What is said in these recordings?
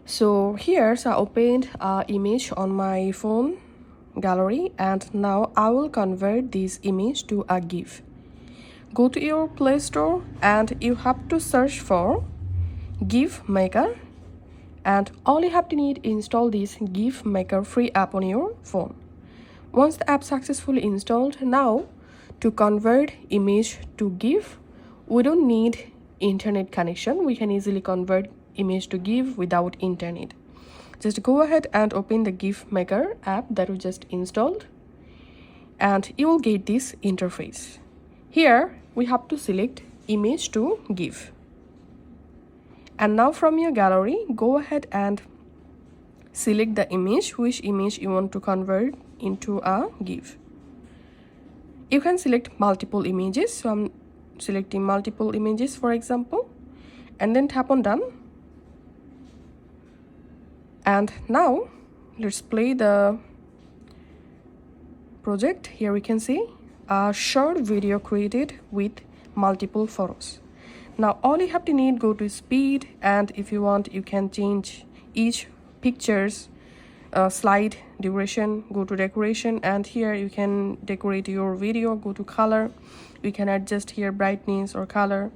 So here's I opened an image on my phone gallery, and now I will convert this image to a GIF. Go to your Play Store and you have to search for GIF Maker, and all you have to need is install this GIF Maker free app on your phone. Once the app successfully installed, now to convert image to GIF, we don't need internet connection. We can easily convert image to GIF without internet. Just go ahead and open the GIF Maker app that we just installed, and you will get this interface. Here we have to select image to GIF. And now from your gallery, go ahead and select the image, which image you want to convert into a GIF. You can select multiple images. So I'm selecting multiple images, for example, and then tap on done. And now let's play the project. Here we can see a short video created with multiple photos. Now all you have to need, go to speed, and if you want you can change each picture's slide duration. Go to decoration, and here you can decorate your video. Go to color, you can adjust here brightness or color.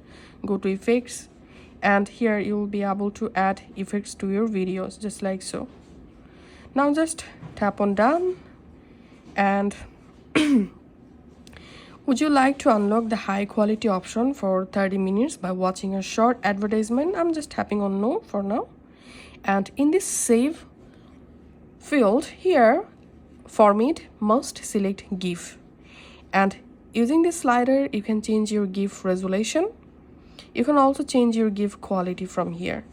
Go to effects, and here you will be able to add effects to your videos, just like so. Now just tap on done. And would you like to unlock the high quality option for 30 minutes by watching a short advertisement? I'm just tapping on no for now. And in this save field here, format must select GIF, and using this slider you can change your GIF resolution. You can also change your GIF quality from here.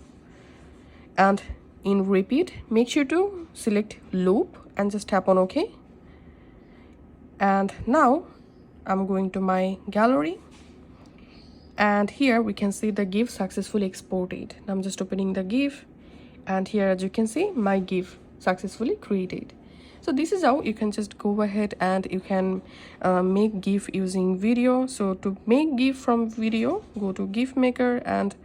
And in repeat, make sure to select loop and just tap on OK. And now I'm going to my gallery, and here we can see the GIF successfully exported. I'm just opening the GIF, and here as you can see my GIF successfully created. So this is how you can just go ahead and you can make GIF using video. So to make GIF from video, go to GIF Maker and